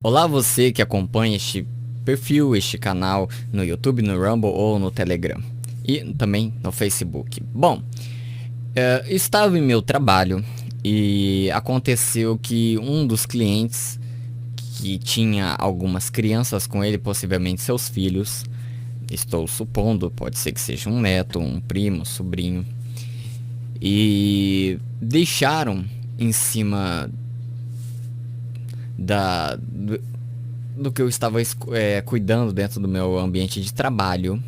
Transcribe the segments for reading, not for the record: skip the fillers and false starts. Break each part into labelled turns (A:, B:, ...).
A: Olá você que acompanha este perfil, este canal no YouTube, no Rumble ou no Telegram e também no Facebook. Bom, estava em meu trabalho e aconteceu que um dos clientes que tinha algumas crianças com ele, possivelmente seus filhos, estou supondo, pode ser que seja um neto, um primo, sobrinho, e deixaram em cima do que eu estava cuidando dentro do meu ambiente de trabalho,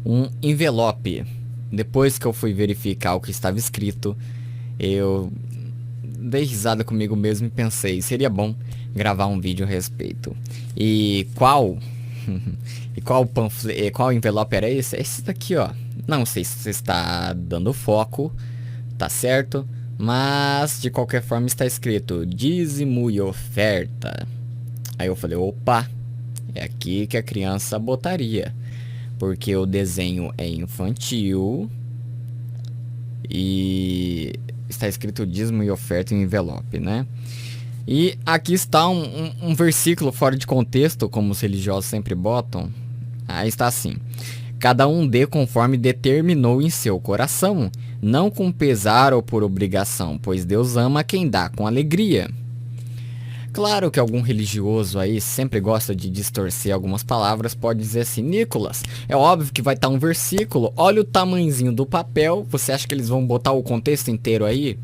A: um envelope. Depois que eu fui verificar o que estava escrito, eu dei risada comigo mesmo e pensei, seria bom gravar um vídeo a respeito. E qual e qual envelope era esse? Esse daqui, ó. Não sei se você está dando foco, tá certo? Mas de qualquer forma está escrito dízimo e oferta. Aí eu falei, opa, é aqui que a criança botaria, porque o desenho é infantil e está escrito dízimo e oferta em envelope, né? E aqui está um versículo fora de contexto, como os religiosos sempre botam. Aí está assim: cada um dê conforme determinou em seu coração, não com pesar ou por obrigação, pois Deus ama quem dá com alegria. Claro que algum religioso aí sempre gosta de distorcer algumas palavras, pode dizer assim, Nicolas, é óbvio que vai estar um versículo, olha o tamanhozinho do papel, você acha que eles vão botar o contexto inteiro aí?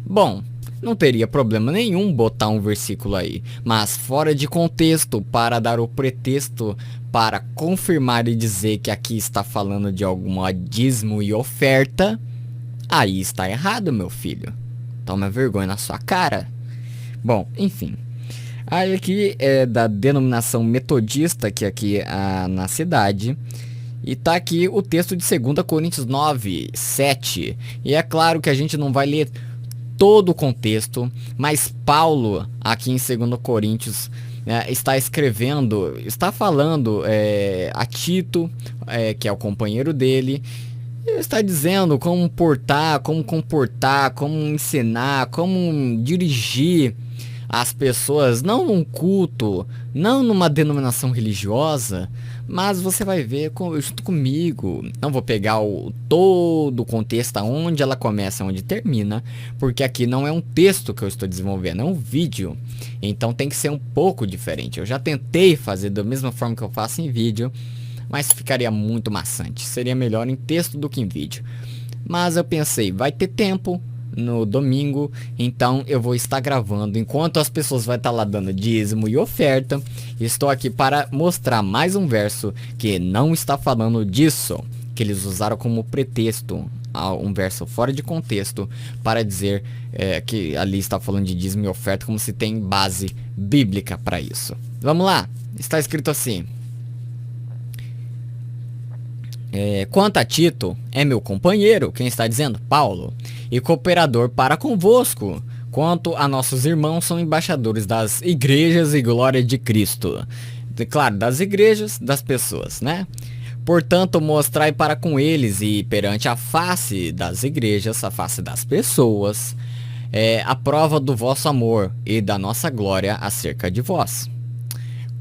A: Bom, não teria problema nenhum botar um versículo aí, mas fora de contexto, para dar o pretexto para confirmar e dizer que aqui está falando de algum dízimo e oferta, aí está errado, meu filho. Toma vergonha na sua cara. Bom, enfim. Aí aqui é da denominação metodista, que é aqui na cidade. E tá aqui o texto de 2 Coríntios 9, 7. E é claro que a gente não vai ler todo o contexto, mas Paulo, aqui em 2 Coríntios, está escrevendo, está falando a Tito, que é o companheiro dele, está dizendo como portar, como comportar, como ensinar, como dirigir as pessoas, não num culto, não numa denominação religiosa, mas você vai ver junto comigo. Não vou pegar todo o contexto, onde ela começa, onde termina, porque aqui não é um texto que eu estou desenvolvendo, é um vídeo. Então tem que ser um pouco diferente. Eu já tentei fazer da mesma forma que eu faço em vídeo, mas ficaria muito maçante. Seria melhor em texto do que em vídeo. Mas eu pensei, vai ter tempo no domingo, então eu vou estar gravando enquanto as pessoas vão estar lá dando dízimo e oferta. Estou aqui para mostrar mais um verso que não está falando disso, que eles usaram como pretexto, um verso fora de contexto, para dizer que ali está falando de dízimo e oferta, como se tem base bíblica para isso. Vamos lá, está escrito assim: quanto a Tito, é meu companheiro, quem está dizendo? Paulo, e cooperador para convosco. Quanto a nossos irmãos, são embaixadores das igrejas e glória de Cristo. Claro, das igrejas, das pessoas, né? Portanto, mostrai para com eles e perante a face das igrejas, a face das pessoas, a prova do vosso amor e da nossa glória acerca de vós.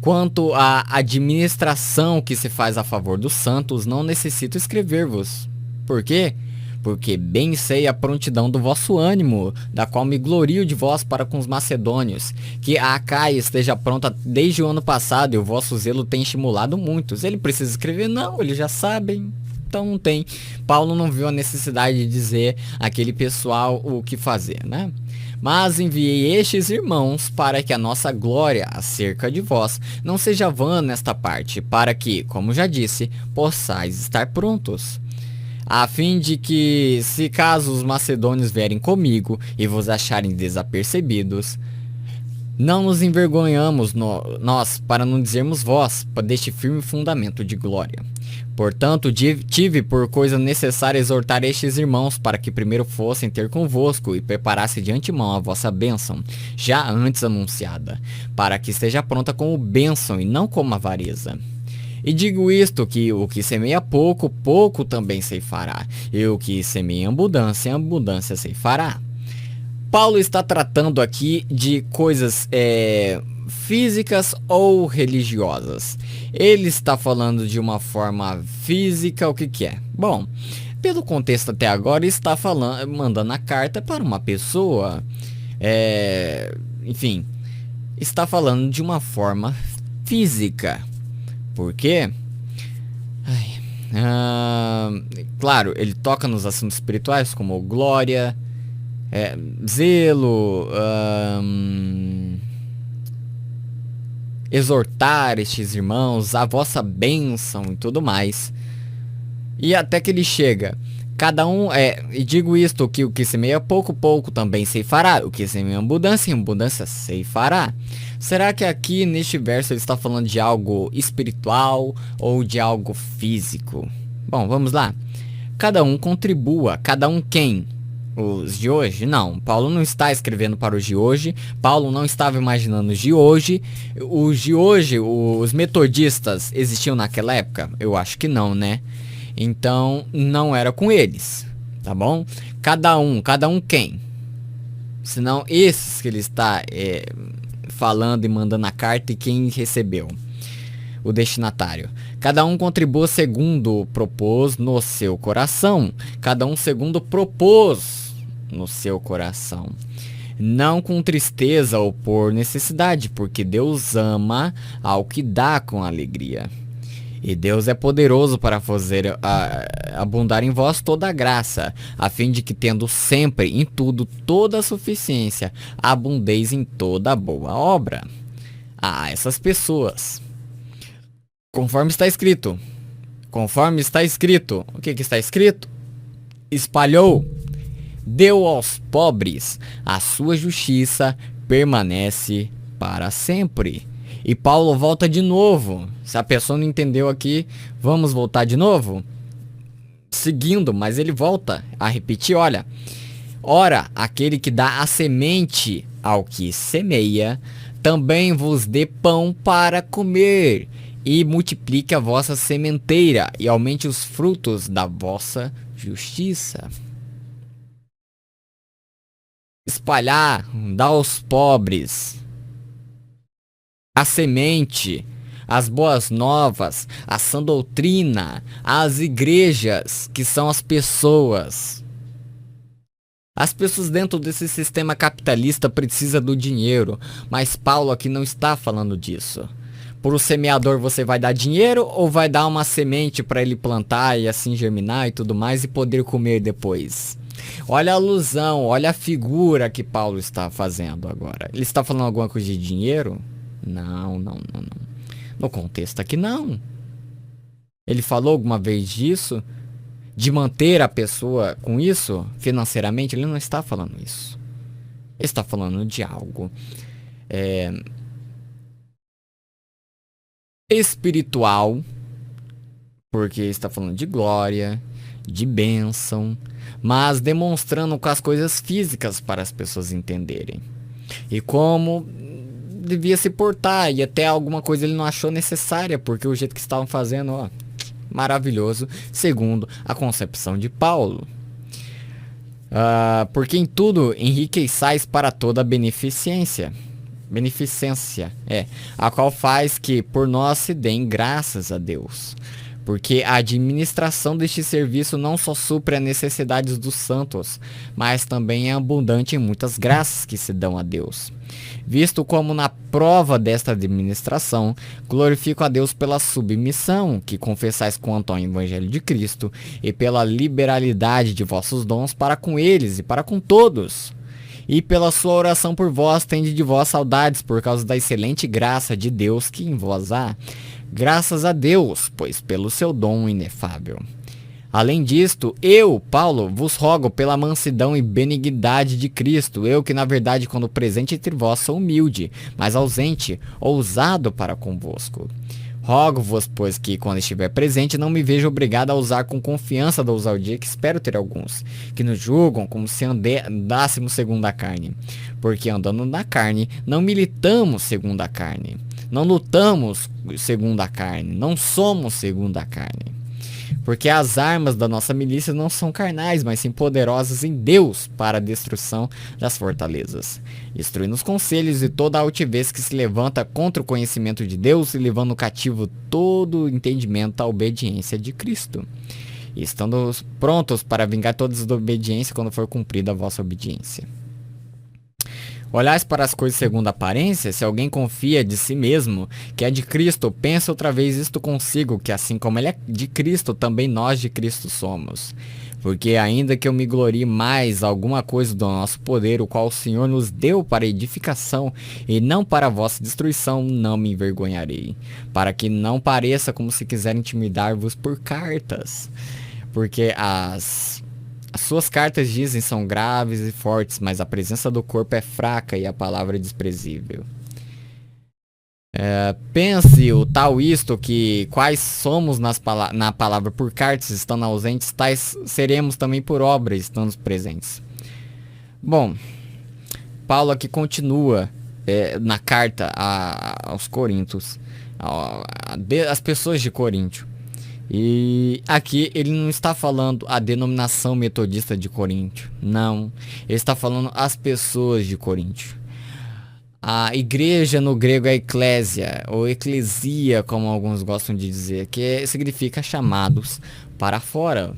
A: Quanto à administração que se faz a favor dos santos, não necessito escrever-vos. Por quê? Porque bem sei a prontidão do vosso ânimo, da qual me glorio de vós para com os macedônios, que a Acaia esteja pronta desde o ano passado e o vosso zelo tem estimulado muitos. Ele precisa escrever? Não, eles já sabem. Então não tem. Paulo não viu a necessidade de dizer àquele pessoal o que fazer, né? Mas enviei estes irmãos para que a nossa glória acerca de vós não seja vã nesta parte, para que, como já disse, possais estar prontos. A fim de que, se caso os macedônios vierem comigo e vos acharem desapercebidos, não nos envergonhamos nós, para não dizermos vós, deste firme fundamento de glória. Portanto, tive por coisa necessária exortar estes irmãos para que primeiro fossem ter convosco e preparassem de antemão a vossa bênção, já antes anunciada, para que esteja pronta como bênção e não como avareza. E digo isto, que o que semeia pouco, pouco também ceifará, e o que semeia abundância, abundância ceifará. Paulo está tratando aqui de coisas físicas ou religiosas. Ele está falando de uma forma física, o que que é? Bom, pelo contexto até agora, está falando, mandando a carta para uma pessoa, enfim, está falando de uma forma física. Por quê? Claro, ele toca nos assuntos espirituais como glória, zelo, exortar estes irmãos, a vossa bênção e tudo mais. E até que ele chega, cada um, e digo isto, que o que semeia pouco, pouco também ceifará, o que semeia em abundância ceifará. Será que aqui neste verso ele está falando de algo espiritual ou de algo físico? Bom, vamos lá. Cada um contribua, cada um quem? Os de hoje? Não, Paulo não está escrevendo para os de hoje. Paulo não estava imaginando os de hoje. Os de hoje, os metodistas, existiam naquela época? Eu acho que não, né? Então, não era com eles, tá bom? Cada um quem? Senão, esses que ele está falando e mandando a carta e quem recebeu? O destinatário. Cada um contribua segundo propôs no seu coração. Cada um segundo propôs no seu coração. Não com tristeza ou por necessidade, porque Deus ama ao que dá com alegria. E Deus é poderoso para fazer abundar em vós toda a graça, a fim de que, tendo sempre em tudo toda a suficiência, abundeis em toda boa obra. Essas pessoas. Conforme está escrito. Conforme está escrito. O que está escrito? Espalhou, deu aos pobres, a sua justiça permanece para sempre. E Paulo volta de novo. Se a pessoa não entendeu aqui, vamos voltar de novo? Seguindo, mas ele volta a repetir, olha. Ora, aquele que dá a semente ao que semeia, também vos dê pão para comer, e multiplique a vossa sementeira, e aumente os frutos da vossa justiça. Espalhar, dar aos pobres a semente, as boas novas, a sã doutrina, as igrejas, que são as pessoas. As pessoas dentro desse sistema capitalista precisam do dinheiro, mas Paulo aqui não está falando disso. Por o semeador você vai dar dinheiro ou vai dar uma semente para ele plantar e assim germinar e tudo mais e poder comer depois? Olha a alusão, olha a figura que Paulo está fazendo agora. Ele está falando alguma coisa de dinheiro? Não. No contexto aqui não. Ele falou alguma vez disso? De manter a pessoa com isso financeiramente? Ele não está falando isso. Ele está falando de algo espiritual, porque está falando de glória, de bênção, mas demonstrando com as coisas físicas para as pessoas entenderem. E como devia se portar, e até alguma coisa ele não achou necessária, porque o jeito que estavam fazendo, maravilhoso, segundo a concepção de Paulo. Porque em tudo enriqueçais para toda beneficência, a qual faz que por nós se deem graças a Deus. Porque a administração deste serviço não só supre as necessidades dos santos, mas também é abundante em muitas graças que se dão a Deus. Visto como na prova desta administração, glorifico a Deus pela submissão que confessais quanto ao Evangelho de Cristo e pela liberalidade de vossos dons para com eles e para com todos. E pela sua oração por vós, tende de vós saudades por causa da excelente graça de Deus que em vós há. Graças a Deus, pois pelo seu dom inefável. Além disto, eu, Paulo, vos rogo pela mansidão e benignidade de Cristo, eu que na verdade quando presente entre vós sou humilde, mas ausente, ousado para convosco. Rogo-vos, pois, que quando estiver presente não me veja obrigado a usar com confiança da ousadia que espero ter alguns, que nos julgam como se andássemos segundo a carne. Porque andando na carne, não militamos segundo a carne. Não lutamos segundo a carne, não somos segundo a carne. Porque as armas da nossa milícia não são carnais, mas sim poderosas em Deus para a destruição das fortalezas, destruindo os conselhos e toda a altivez que se levanta contra o conhecimento de Deus e levando cativo todo o entendimento à obediência de Cristo. E estando prontos para vingar toda desobediência quando for cumprida a vossa obediência. Olhais para as coisas segundo a aparência, se alguém confia de si mesmo, que é de Cristo, pensa outra vez isto consigo, que assim como ele é de Cristo, também nós de Cristo somos. Porque ainda que eu me glorie mais alguma coisa do nosso poder, o qual o Senhor nos deu para edificação e não para a vossa destruição, não me envergonharei. Para que não pareça como se quiser intimidar-vos por cartas. Porque as suas cartas dizem são graves e fortes, mas a presença do corpo é fraca e a palavra é desprezível. Pense o tal isto que quais somos na palavra por cartas estando ausentes, tais seremos também por obra estando presentes. Bom, Paulo aqui continua na carta aos Coríntios, às pessoas de Coríntio. E aqui ele não está falando a denominação metodista de Coríntio, não. Ele está falando as pessoas de Coríntio. A igreja no grego é eclésia, ou eclesia, como alguns gostam de dizer, que significa chamados para fora.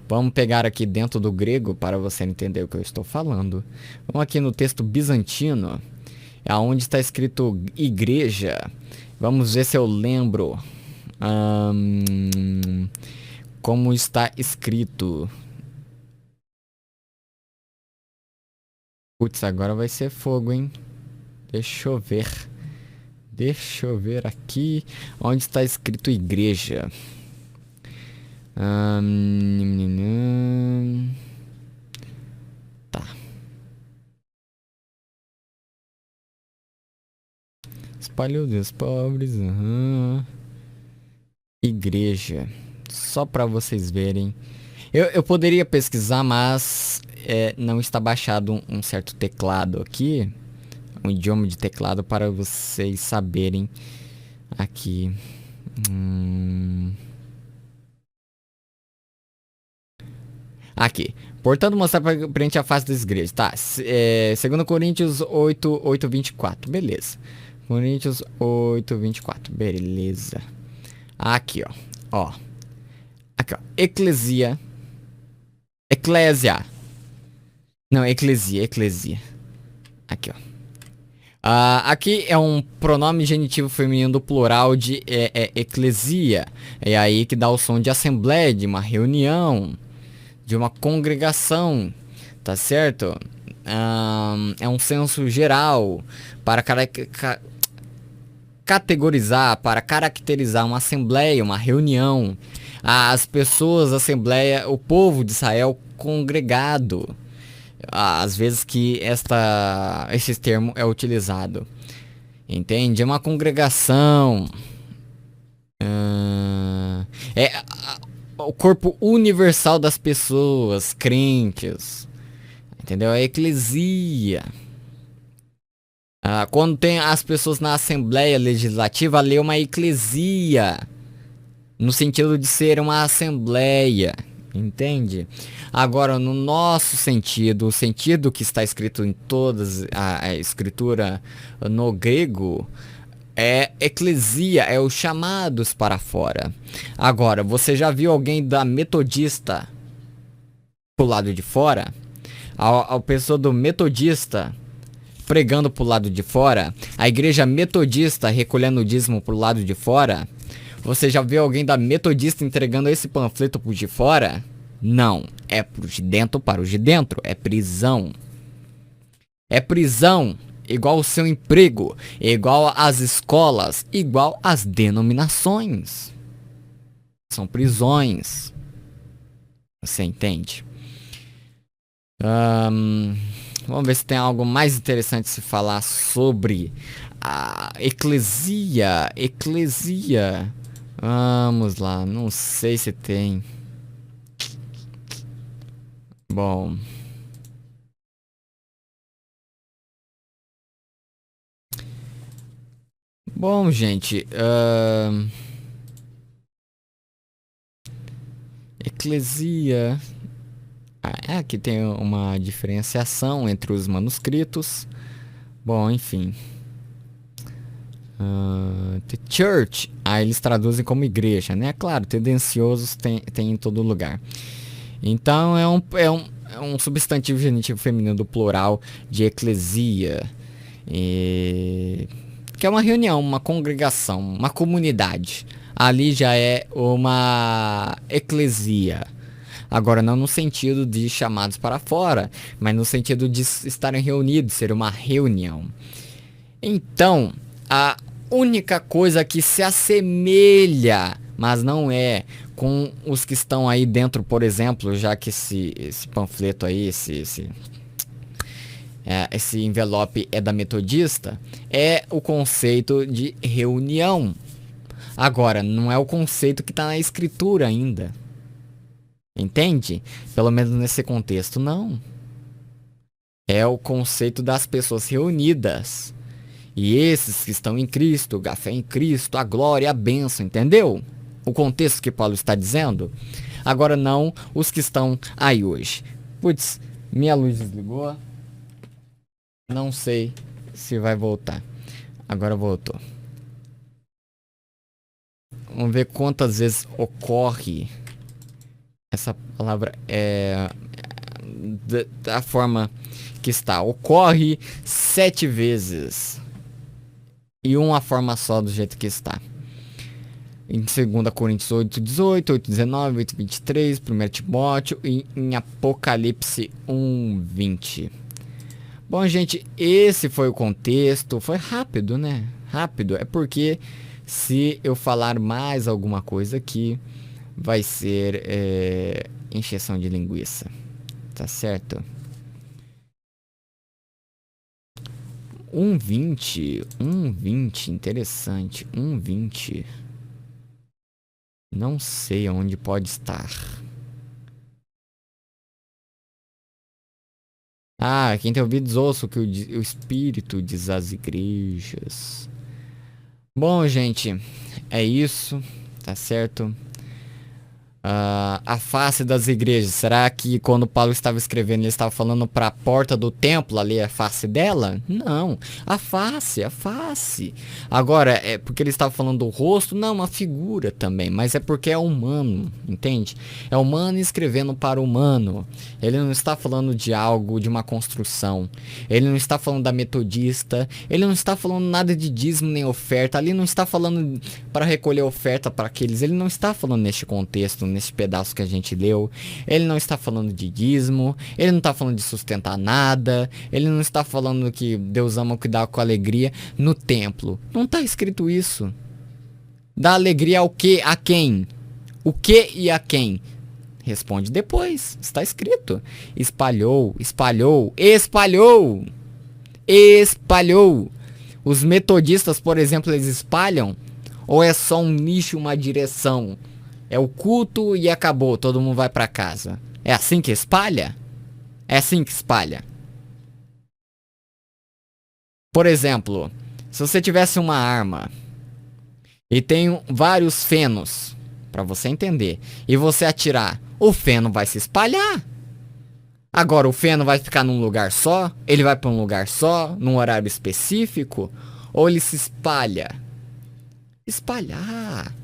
A: Vamos pegar aqui dentro do grego para você entender o que eu estou falando. Vamos aqui no texto bizantino, onde está escrito igreja. Vamos ver se eu lembro como está escrito. Putz, agora vai ser fogo, hein? Deixa eu ver. Deixa eu ver aqui onde está escrito igreja. Tá. Espalhou dos pobres. Igreja. Só para vocês verem. Eu poderia pesquisar, mas não está baixado um certo teclado aqui. Um idioma de teclado para vocês saberem aqui. Aqui. Portanto, mostrar para frente a face das igrejas. Tá. 2 Coríntios 8, 24. Beleza. Coríntios 8, 24. Beleza. Aqui, ó. Aqui, ó. Eclesia. Não, eclesia. Aqui, ó. Aqui é um pronome genitivo feminino do plural de eclesia. É aí que dá o som de assembleia, de uma reunião, de uma congregação, tá certo? É um senso geral para categorizar, para caracterizar uma assembleia, uma reunião. As pessoas, assembleia, o povo de Israel congregado. Às vezes que esse termo é utilizado. Entende? É uma congregação. O corpo universal das pessoas, crentes. Entendeu? A eclesia. Quando tem as pessoas na Assembleia Legislativa, lê uma eclesia. No sentido de ser uma assembleia. Entende? Agora, no nosso sentido, o sentido que está escrito em todas a escritura no grego é eclesia, é os chamados para fora. Agora, você já viu alguém da metodista pro lado de fora? A pessoa do metodista pregando pro lado de fora? A igreja metodista recolhendo o dízimo pro lado de fora? Você já viu alguém da metodista entregando esse panfleto por de fora? Não. É pro de dentro para os de dentro. É prisão. É prisão. Igual o seu emprego. Igual às escolas. Igual às denominações. São prisões. Você entende? Vamos ver se tem algo mais interessante se falar sobre a eclesia. Eclesia. Vamos lá, não sei se tem. Bom. Bom, gente. eclesia. Aqui tem uma diferenciação entre os manuscritos. Bom, enfim. The Church, eles traduzem como igreja, né? Claro, tendenciosos tem em todo lugar. Então é um substantivo genitivo feminino do plural de eclesia, que é uma reunião, uma congregação, uma comunidade. Ali já é uma eclesia. Agora, não no sentido de chamados para fora, mas no sentido de estarem reunidos, ser uma reunião. Então, a única coisa que se assemelha, mas não é, com os que estão aí dentro, por exemplo, já que esse panfleto aí, esse envelope é da Metodista, é o conceito de reunião. Agora, não é o conceito que está na escritura ainda. Entende? Pelo menos nesse contexto, não. É o conceito das pessoas reunidas. E esses que estão em Cristo, a fé em Cristo, a glória, a bênção, entendeu? O contexto que Paulo está dizendo. Agora não os que estão aí hoje. Putz, minha luz desligou. Não sei se vai voltar. Agora voltou. Vamos ver quantas vezes ocorre essa palavra da forma que está. Ocorre 7 vezes. E uma forma só do jeito que está. Em 2 Coríntios 8:18, 8:19, 8:23, 1 Timóteo e em Apocalipse 1:20. Bom, gente, esse foi o contexto. Foi rápido, né? Rápido. É porque se eu falar mais alguma coisa aqui, vai ser encheção de linguiça. Tá certo? 1:20, interessante. 1:20. Não sei onde pode estar. Quem tem ouvidos ouça o que o Espírito diz às igrejas. Bom, gente, é isso, tá certo? A face das igrejas. Será que quando Paulo estava escrevendo, ele estava falando para a porta do templo ali, a face dela? Não, a face. Agora, é porque ele estava falando do rosto? Não, uma figura também, mas é porque é humano, entende? É humano escrevendo para o humano. Ele não está falando de algo, de uma construção. Ele não está falando da metodista. Ele não está falando nada de dízimo nem oferta. Ali não está falando para recolher oferta para aqueles. Ele não está falando neste contexto, nesse pedaço que a gente leu. Ele não está falando de dízimo, ele não está falando de sustentar nada, ele não está falando que Deus ama o que dá com alegria no templo. Não está escrito isso. Dá alegria ao que? A quem? O que e a quem? Responde depois. Está escrito. Espalhou. Os metodistas, por exemplo, eles espalham? Ou é só um nicho, uma direção? É o culto e acabou, todo mundo vai para casa. É assim que espalha? É assim que espalha. Por exemplo, se você tivesse uma arma e tem vários fenos, para você entender, e você atirar, o feno vai se espalhar. Agora, o feno vai ficar num lugar só? Ele vai para um lugar só, num horário específico? Ou ele se espalha? Espalhar.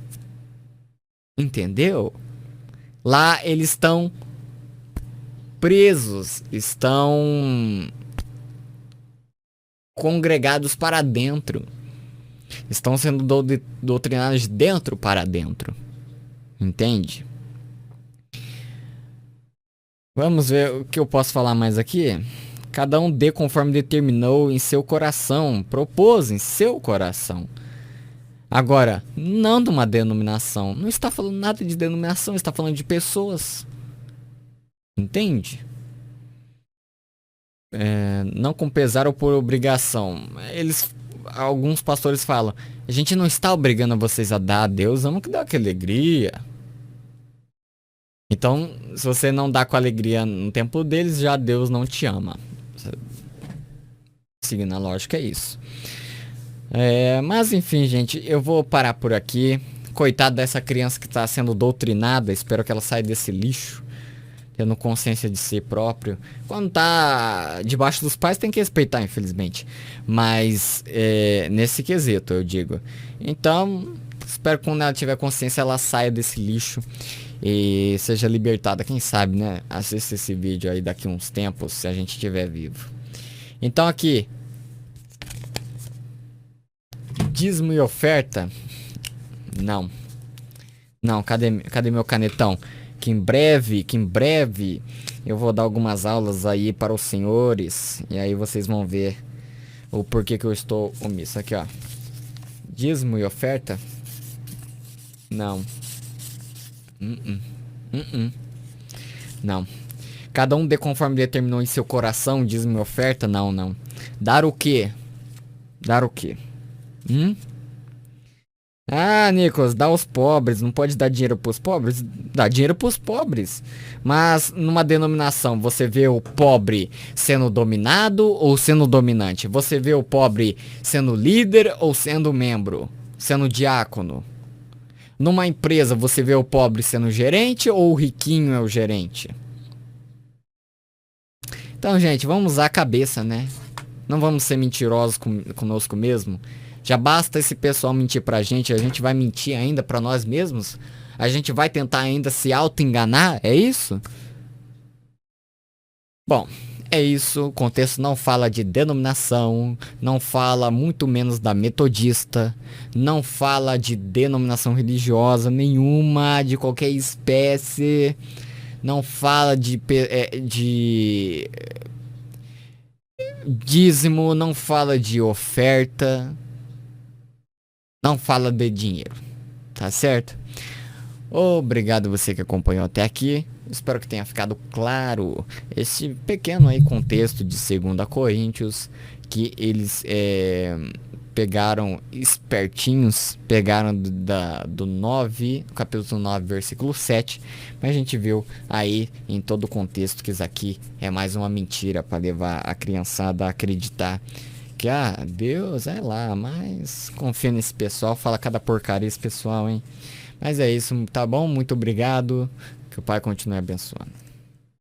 A: Entendeu? Lá eles estão presos, estão congregados para dentro. Estão sendo doutrinados de dentro para dentro. Entende? Vamos ver o que eu posso falar mais aqui. Cada um dê conforme determinou em seu coração, propôs em seu coração. Agora, não de uma denominação. Não está falando nada de denominação, está falando de pessoas. Entende? Não com pesar ou por obrigação. Alguns pastores falam, a gente não está obrigando vocês a dar a Deus, vamos que dá com alegria. Então, se você não dá com alegria no templo deles, já Deus não te ama. Seguindo a lógica, é isso. Mas enfim, gente, eu vou parar por aqui. coitada dessa criança que está sendo doutrinada, espero que ela saia desse lixo, tendo consciência de si próprio. Quando tá debaixo dos pais tem que respeitar, infelizmente. Mas nesse quesito, eu digo. Então, espero que quando ela tiver consciência, ela saia desse lixo e seja libertada. Quem sabe, né? Assista esse vídeo aí daqui uns tempos, se a gente estiver vivo. Então aqui, dízimo e oferta. Não. Não, cadê meu canetão? Que em breve eu vou dar algumas aulas aí para os senhores. E aí vocês vão ver o porquê que eu estou omisso. Aqui, ó. Dízimo e oferta? Não. Não. Cada um dê conforme determinou em seu coração, dízimo e oferta? Não, não. Dar o quê? Dar o quê? Ah, Nicolas, dá aos pobres, não pode dar dinheiro pros pobres? Dá dinheiro pros pobres. Mas numa denominação, você vê o pobre sendo dominado ou sendo dominante? Você vê o pobre sendo líder ou sendo membro? Sendo diácono? Numa empresa, você vê o pobre sendo gerente ou o riquinho é o gerente? Então, gente, vamos usar a cabeça, né? Não vamos ser mentirosos conosco mesmo. Já basta esse pessoal mentir pra gente, a gente vai mentir ainda pra nós mesmos? A gente vai tentar ainda se auto-enganar? É isso? Bom, é isso. O contexto não fala de denominação, não fala muito menos da metodista, não fala de denominação religiosa nenhuma, de qualquer espécie, não fala de dízimo, não fala de oferta. Não fala de dinheiro, tá certo? Obrigado você que acompanhou até aqui. Espero que tenha ficado claro esse pequeno aí contexto de 2 Coríntios, que eles pegaram espertinhos, pegaram do 9, capítulo 9, versículo 7, mas a gente viu aí em todo o contexto que isso aqui é mais uma mentira para levar a criançada a acreditar que, Deus, é lá, mas confia nesse pessoal, fala cada porcaria esse pessoal, hein? Mas é isso, tá bom? Muito obrigado, que o Pai continue abençoando.